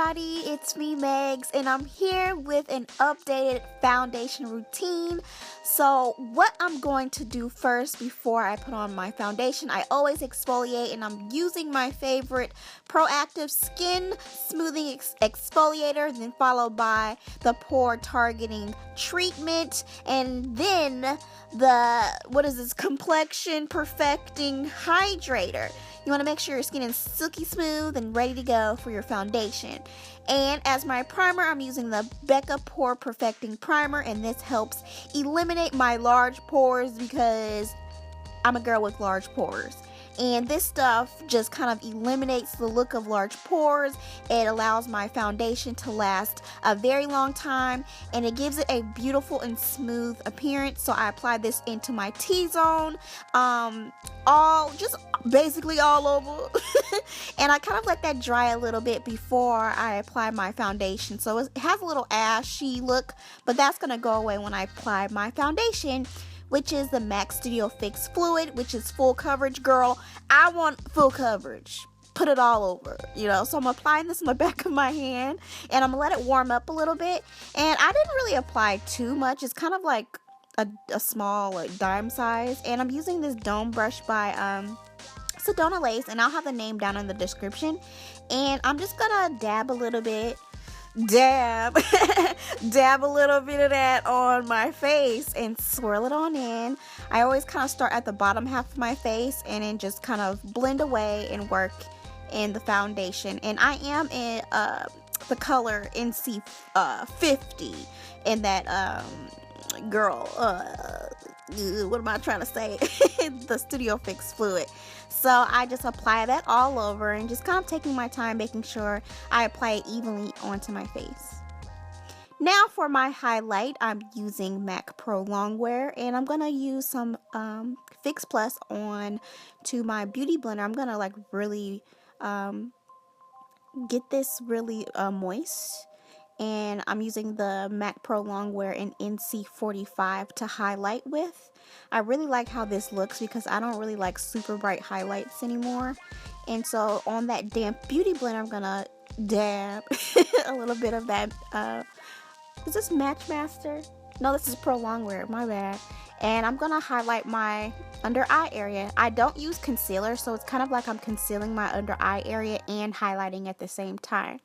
everybody, it's me Megs, and I'm here with an updated foundation routine. So what I'm going to do first before I put on my foundation, I always exfoliate, and I'm using my favorite Proactiv skin smoothing exfoliator, then followed by the pore targeting treatment, and then the complexion perfecting hydrator. You want to make sure your skin is silky smooth and ready to go for your foundation. And as my primer, I'm using the Becca Pore Perfecting Primer, and this helps eliminate my large pores because I'm a girl with large pores. And this stuff just kind of eliminates the look of large pores. It allows my foundation to last a very long time, and it gives it a beautiful and smooth appearance. So I apply this into my T-zone, basically all over. And I kind of let that dry a little bit before I apply my foundation. So it has a little ashy look, but that's going to go away when I apply my foundation, which is the MAC Studio Fix Fluid, which is full coverage, girl. I want full coverage. Put it all over, So I'm applying this on the back of my hand, and I'm gonna let it warm up a little bit. And I didn't really apply too much. It's kind of like a small, dime size. And I'm using this dome brush by Sedona Lace, and I'll have the name down in the description. And I'm just gonna dab a little bit. Dab a little bit of that on my face and swirl it on in. I always kind of start at the bottom half of my face and then just kind of blend away and work in the foundation. And I am in the color NC 50 in that what am I trying to say? The Studio Fix Fluid. So I just apply that all over and just kind of taking my time making sure I apply it evenly onto my face. Now for my highlight, I'm using MAC Prolong wear, and I'm going to use some Fix Plus on to my beauty blender. I'm going to really get this really moist. And I'm using the MAC Prolong wear in NC 45 to highlight with. I really like how this looks because I don't really like super bright highlights anymore. And so on that damp beauty blender, I'm gonna dab a little bit of that. Is this Match Master? No, this is Prolong wear, my bad. And I'm gonna highlight my under eye area. I don't use concealer, so it's kind of like I'm concealing my under eye area and highlighting at the same time.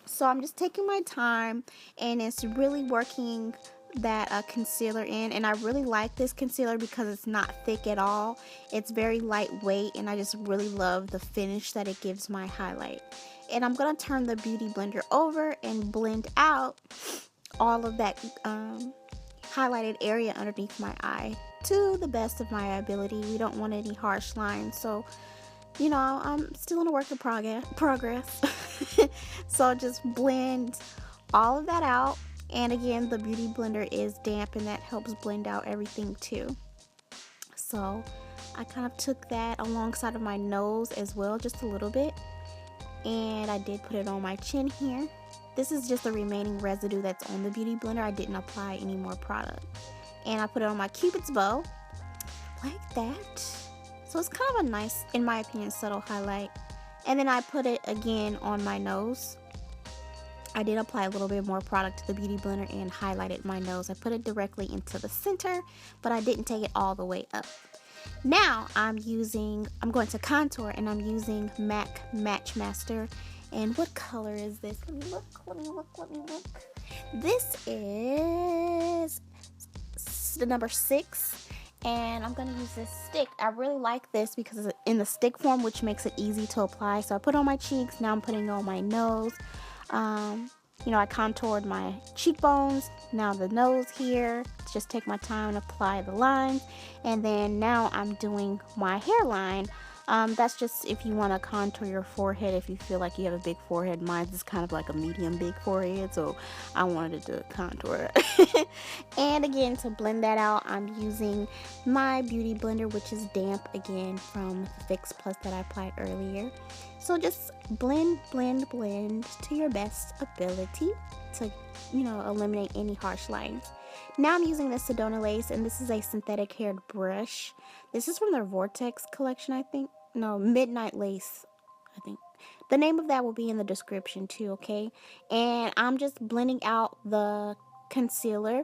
So I'm just taking my time, and it's really working that concealer in. And I really like this concealer because it's not thick at all. It's very lightweight, and I just really love the finish that it gives my highlight. And I'm going to turn the beauty blender over and blend out all of that highlighted area underneath my eye to the best of my ability. We don't want any harsh lines, so I'm still in a work in progress. So just blend all of that out. And again, the beauty blender is damp, and that helps blend out everything too. So I kind of took that alongside of my nose as well, just a little bit. And I did put it on my chin here. This is just the remaining residue that's on the beauty blender. I didn't apply any more product. And I put it on my Cupid's bow like that. So it's kind of a nice, in my opinion, subtle highlight. And then I put it again on my nose. I did apply a little bit more product to the beauty blender and highlighted my nose. I put it directly into the center, but I didn't take it all the way up. Now I'm going to contour, and I'm using MAC Match Master. And what color is this? Let me look. This is the number 6. And I'm going to use this stick. I really like this because it's in the stick form, which makes it easy to apply. So I put it on my cheeks. Now I'm putting it on my nose. I contoured my cheekbones. Now the nose here. Just take my time and apply the lines. And then now I'm doing my hairline. That's just if you want to contour your forehead, if you feel like you have a big forehead. Mine is kind of like a medium big forehead, so I wanted to contour it. And again, to blend that out, I'm using my beauty blender, which is damp again from the Fix Plus that I applied earlier. So just blend to your best ability to eliminate any harsh lines. Now I'm using the Sedona Lace, and this is a synthetic haired brush. This is from their Vortex collection, I think. No, Midnight Lace, I think. The name of that will be in the description too, okay? And I'm just blending out the concealer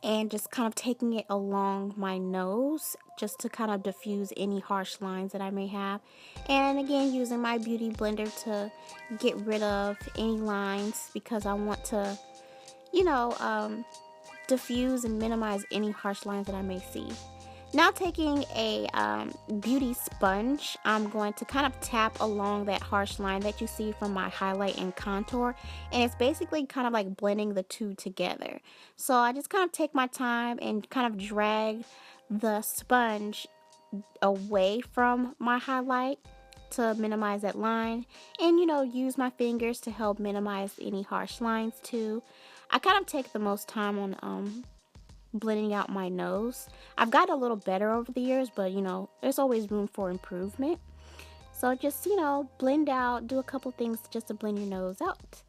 and just kind of taking it along my nose just to kind of diffuse any harsh lines that I may have. And again, using my beauty blender to get rid of any lines because I want to, you know, diffuse and minimize any harsh lines that I may see. Now taking a beauty sponge, I'm going to kind of tap along that harsh line that you see from my highlight and contour. And it's basically kind of like blending the two together. So I just kind of take my time and kind of drag the sponge away from my highlight to minimize that line. And, you know, use my fingers to help minimize any harsh lines too. I kind of take the most time on blending out my nose. I've got a little better over the years, but you know, there's always room for improvement. So just, you know, blend out, do a couple things just to blend your nose out.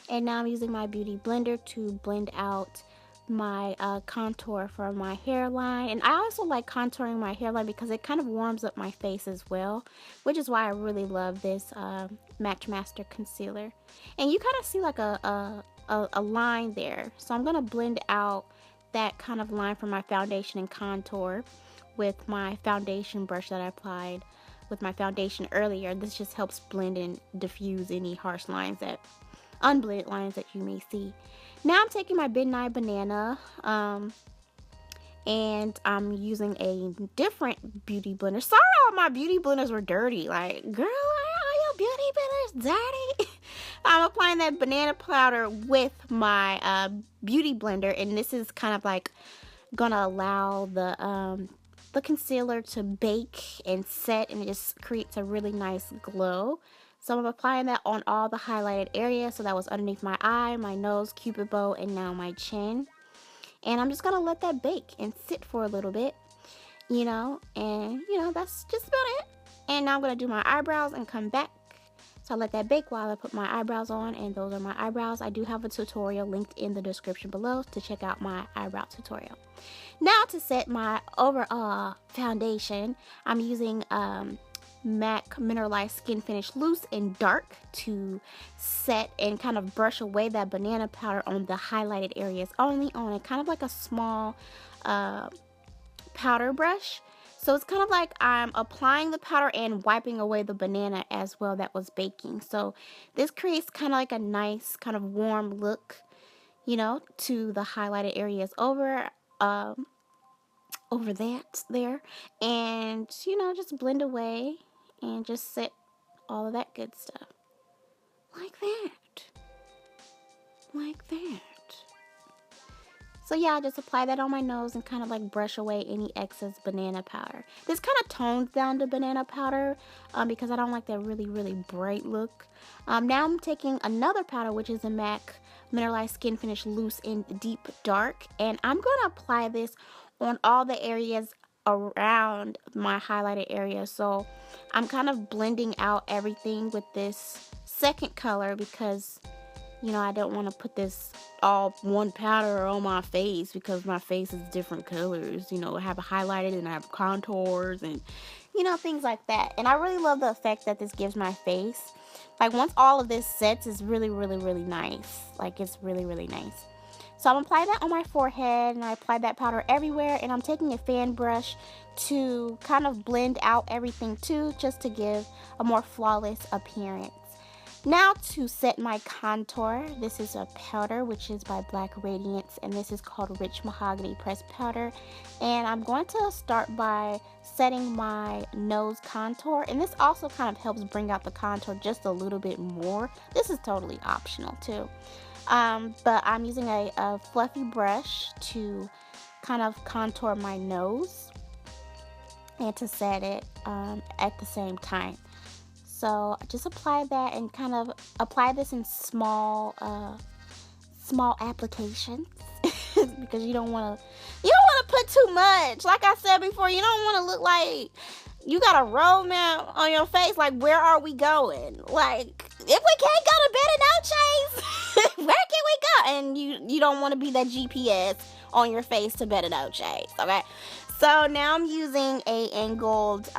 And now I'm using my beauty blender to blend out my contour for my hairline. And I also like contouring my hairline because it kind of warms up my face as well, which is why I really love this Match Master concealer. And you kind of see like a line there. So I'm gonna blend out that kind of line from my foundation and contour with my foundation brush that I applied with my foundation earlier. This just helps blend and diffuse any harsh lines, that unblended lines that you may see. Now I'm taking my Midnight Banana and I'm using a different beauty blender. Sorry all my beauty blenders were dirty. Like, girl, are your beauty blenders dirty? I'm applying that banana powder with my beauty blender, and this is kind of like gonna allow the concealer to bake and set, and it just creates a really nice glow. So I'm applying that on all the highlighted areas. So that was underneath my eye, my nose, cupid bow, and now my chin. And I'm just gonna let that bake and sit for a little bit, you know, and you know, that's just about it. And now I'm gonna do my eyebrows and come back. So I let that bake while I put my eyebrows on, and those are my eyebrows. I do have a tutorial linked in the description below to check out my eyebrow tutorial. Now to set my overall foundation, I'm using MAC Mineralized Skinfinish Loose and Dark to set and kind of brush away that banana powder on the highlighted areas only, on a kind of like a small powder brush. So it's kind of like I'm applying the powder and wiping away the banana as well that was baking. So this creates kind of like a nice kind of warm look, you know, to the highlighted areas over that there. And, you know, just blend away and just set all of that good stuff. Like that. Like that. So yeah, I just apply that on my nose and kind of like brush away any excess banana powder. This kind of tones down the banana powder because I don't like that really, really bright look. Now I'm taking another powder, which is a MAC Mineralized Skinfinish Loose in Deep Dark. And I'm going to apply this on all the areas around my highlighted area. So I'm kind of blending out everything with this second color because, you know, I don't want to put this all one powder on my face because my face is different colors. You know, I have highlighted and I have contours and, you know, things like that. And I really love the effect that this gives my face. Like, once all of this sets, it's really, really, really nice. Like, it's really, really nice. So I'm applying that on my forehead, and I apply that powder everywhere. And I'm taking a fan brush to kind of blend out everything too, just to give a more flawless appearance. Now to set my contour, this is a powder which is by Black Radiance, and this is called Rich Mahogany Pressed Powder. And I'm going to start by setting my nose contour, and this also kind of helps bring out the contour just a little bit more. This is totally optional too. But I'm using a fluffy brush to kind of contour my nose and to set it at the same time. So just apply that and kind of apply this in small applications because you don't want to put too much. Like I said before, you don't want to look like you got a roadmap on your face. Like, where are we going? Like, if we can't go to Bella Noche's, where can we go? And you don't want to be that GPS on your face to Bella Noche's, okay? So now I'm using a angled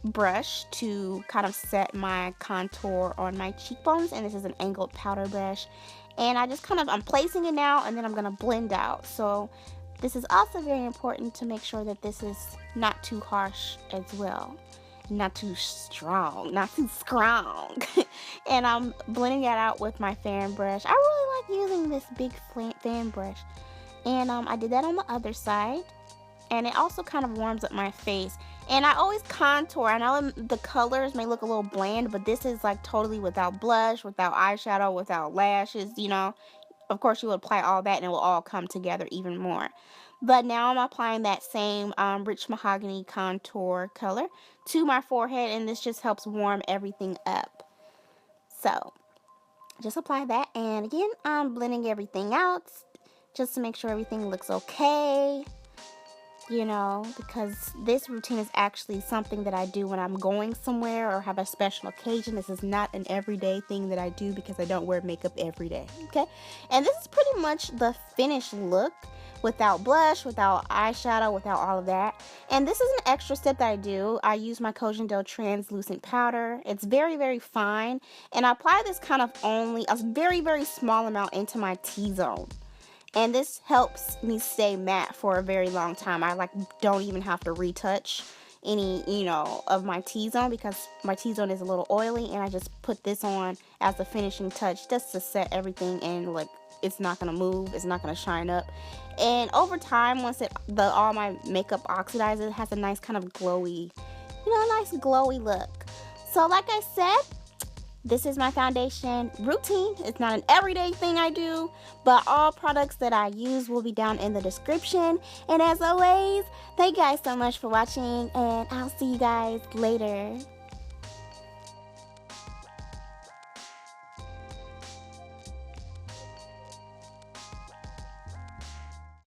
brush to kind of set my contour on my cheekbones, and this is an angled powder brush. And I just I'm placing it now, and then I'm gonna blend out. So this is also very important to make sure that this is not too harsh as well, not too strong, not too strong. And I'm blending that out with my fan brush. I really like using this big fan brush. And I did that on the other side, and it also kind of warms up my face. And I always contour. I know the colors may look a little bland, but this is like totally without blush, without eyeshadow, without lashes, you know. Of course, you would apply all that and it will all come together even more. But now I'm applying that same rich mahogany contour color to my forehead, and this just helps warm everything up. So just apply that, and again, I'm blending everything out just to make sure everything looks okay. You know, because this routine is actually something that I do when I'm going somewhere or have a special occasion. This is not an everyday thing that I do because I don't wear makeup every day, okay? And this is pretty much the finished look without blush, without eyeshadow, without all of that. And this is an extra step that I do. I use my Cojandel translucent powder. It's very, very fine. And I apply this kind of only a very, very small amount into my T-zone. And this helps me stay matte for a very long time. I don't even have to retouch any, you know, of my T-zone because my T-zone is a little oily, and I just put this on as a finishing touch just to set everything, and it's not gonna move, it's not gonna shine up. And over time, once all my makeup oxidizes, it has a nice kind of glowy, you know, a nice glowy look. So like I said, this is my foundation routine. It's not an everyday thing I do, but all products that I use will be down in the description. And as always, thank you guys so much for watching, and I'll see you guys later.